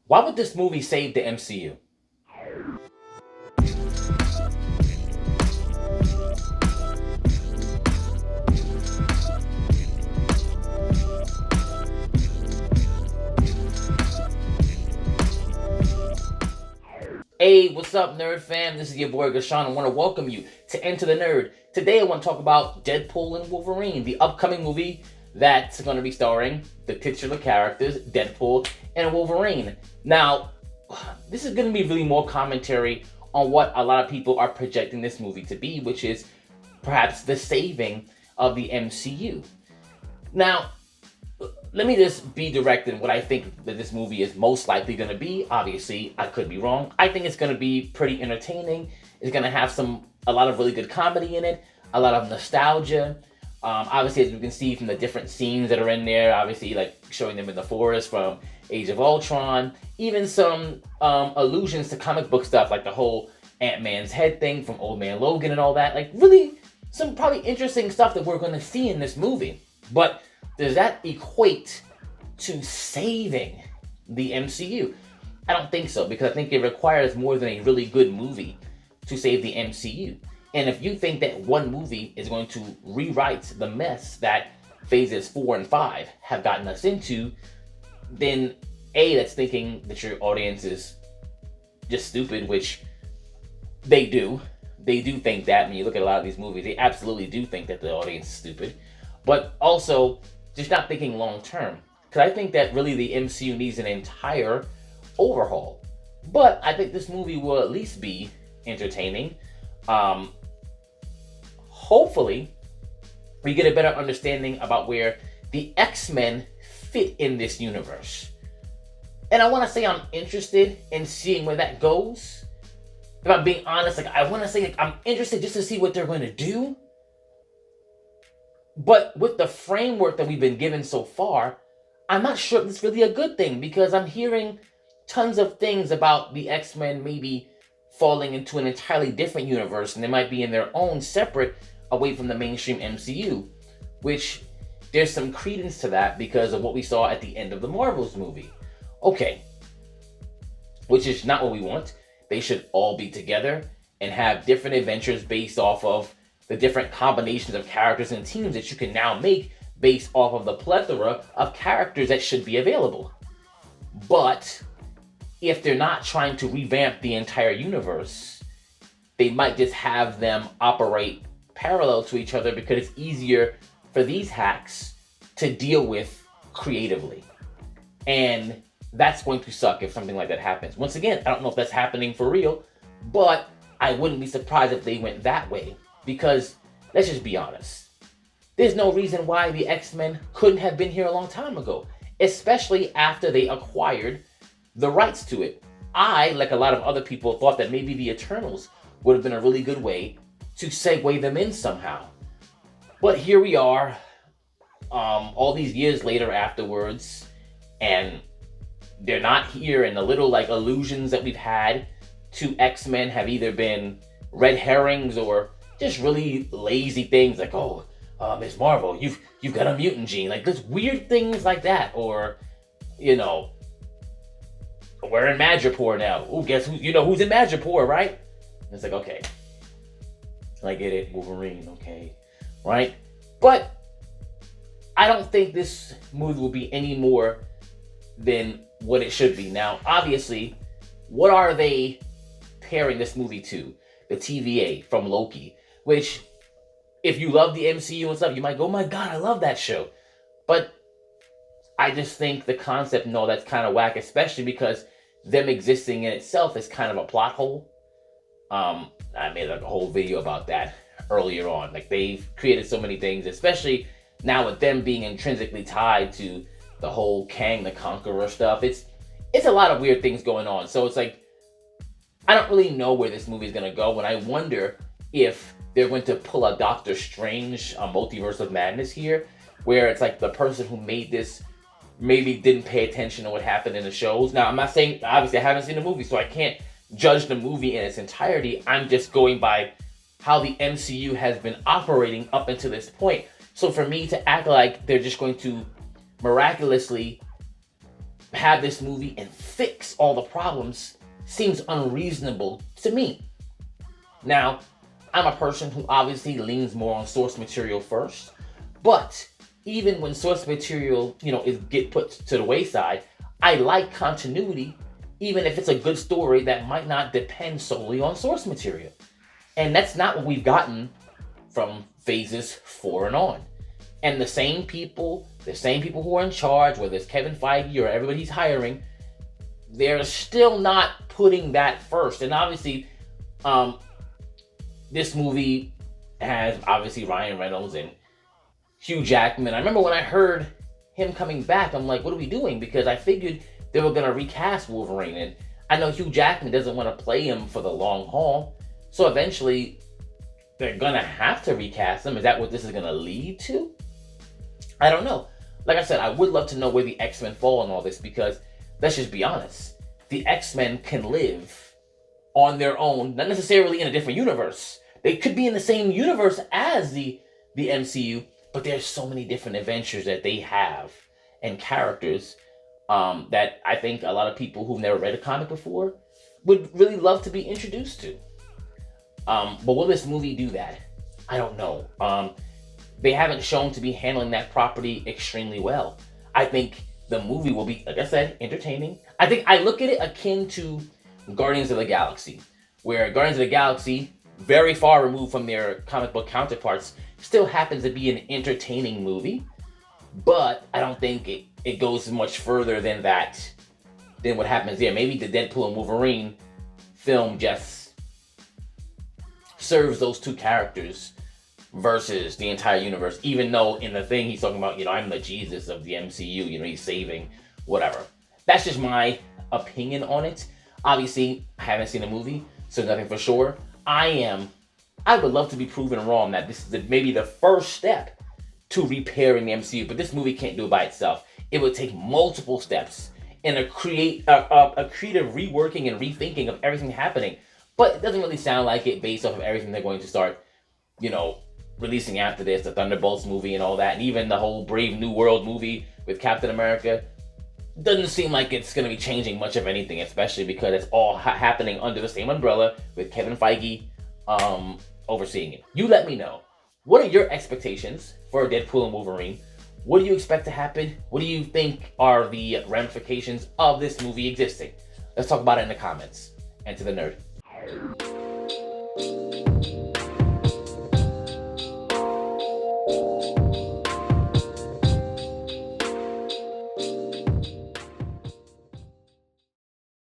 Why would this movie save the MCU? Hey, what's up, nerd fam? This is your boy Gashan. I want to welcome you to Enter the Nerd. Today, I want to talk about Deadpool and Wolverine, the upcoming movie that's going to be starring the titular characters, Deadpool and Wolverine. Now, this is going to be really more commentary on what a lot of people are projecting this movie to be, which is perhaps the saving of the MCU. Now, let me just be direct in what I think that this movie is most likely going to be. Obviously, I could be wrong. I think it's going to be pretty entertaining. It's going to have a lot of really good comedy in it, a lot of nostalgia. Obviously, as you can see from the different scenes that are in there, obviously, like showing them in the forest from Age of Ultron, even some allusions to comic book stuff, like the whole Ant-Man's head thing from Old Man Logan and all that. Like, really, some probably interesting stuff that we're going to see in this movie. But does that equate to saving the MCU? I don't think so, because I think it requires more than a really good movie to save the MCU. And if you think that one movie is going to rewrite the mess that phases 4 and 5 have gotten us into, then A, that's thinking that your audience is just stupid, which they do. They do think that. When you look at a lot of these movies, they absolutely do think that the audience is stupid. But also, just not thinking long term. Because I think that really the MCU needs an entire overhaul. But I think this movie will at least be entertaining. Hopefully, we get a better understanding about where the X-Men fit in this universe. And I want to say I'm interested in seeing where that goes. If I'm being honest, I want to say I'm interested just to see what they're going to do. But with the framework that we've been given so far, I'm not sure if it's really a good thing, because I'm hearing tons of things about the X-Men maybe falling into an entirely different universe, and they might be in their own separate, away from the mainstream MCU, which there's some credence to that because of what we saw at the end of the Marvels movie. Okay, which is not what we want. They should all be together and have different adventures based off of the different combinations of characters and teams that you can now make based off of the plethora of characters that should be available. But if they're not trying to revamp the entire universe, they might just have them operate parallel to each other because it's easier for these hacks to deal with creatively. And that's going to suck if something like that happens. Once again, I don't know if that's happening for real, but I wouldn't be surprised if they went that way. Because, let's just be honest, there's no reason why the X-Men couldn't have been here a long time ago, especially after they acquired the rights to it. I, like a lot of other people, thought that maybe the Eternals would have been a really good way to segue them in somehow. But here we are, all these years later afterwards, and they're not here, and the little allusions that we've had to X-Men have either been red herrings or just really lazy things like, Ms. Marvel, you've got a mutant gene. Like, just weird things like that. Or, we're in Madripoor now. Ooh, guess who? Who's in Madripoor, right? And it's like, okay. I get it, Wolverine, okay. Right? But I don't think this movie will be any more than what it should be. Now, obviously, what are they pairing this movie to? The TVA from Loki. Which, if you love the MCU and stuff, you might go, oh my god, I love that show. But I just think the concept, no, that's kind of whack, especially because them existing in itself is kind of a plot hole. I made a whole video about that earlier on. They've created so many things, especially now with them being intrinsically tied to the whole Kang the Conqueror stuff. It's a lot of weird things going on. So it's like, I don't really know where this movie is going to go, and I wonder if they're going to pull a Doctor Strange, a Multiverse of Madness here, where it's like the person who made this maybe didn't pay attention to what happened in the shows. Now, I'm not saying, obviously I haven't seen the movie, so I can't judge the movie in its entirety. I'm just going by how the MCU has been operating up until this point. So for me to act like they're just going to miraculously have this movie and fix all the problems seems unreasonable to me. Now, I'm a person who obviously leans more on source material first, but even when source material, is get put to the wayside, I like continuity, even if it's a good story that might not depend solely on source material. And that's not what we've gotten from phases 4 and on. And the same people who are in charge, whether it's Kevin Feige or everybody he's hiring, they're still not putting that first. And obviously, this movie has obviously Ryan Reynolds and Hugh Jackman. I remember when I heard him coming back, I'm like, what are we doing? Because I figured they were going to recast Wolverine. And I know Hugh Jackman doesn't want to play him for the long haul. So eventually, they're going to have to recast him. Is that what this is going to lead to? I don't know. Like I said, I would love to know where the X-Men fall in all this, because let's just be honest. The X-Men can live on their own, not necessarily in a different universe. They could be in the same universe as the MCU, but there's so many different adventures that they have and characters that I think a lot of people who've never read a comic before would really love to be introduced to. But will this movie do that? I don't know. They haven't shown to be handling that property extremely well. I think the movie will be, like I said, entertaining. I think I look at it akin to Guardians of the Galaxy, where Guardians of the Galaxy, very far removed from their comic book counterparts, still happens to be an entertaining movie. But I don't think it goes much further than that, than what happens there. Maybe the Deadpool and Wolverine film just serves those two characters versus the entire universe, even though in the thing he's talking about, I'm the Jesus of the MCU, he's saving whatever. That's just my opinion on it. Obviously, I haven't seen the movie, so nothing for sure. I would love to be proven wrong that this is maybe the first step to repairing the MCU, but this movie can't do it by itself. It would take multiple steps and a creative reworking and rethinking of everything happening. But it doesn't really sound like it based off of everything they're going to start, releasing after this, the Thunderbolts movie and all that, and even the whole Brave New World movie with Captain America. Doesn't seem like it's going to be changing much of anything, especially because it's all happening under the same umbrella with Kevin Feige overseeing it. You let me know. What are your expectations for Deadpool and Wolverine? What do you expect to happen? What do you think are the ramifications of this movie existing? Let's talk about it in the comments. And to the nerd.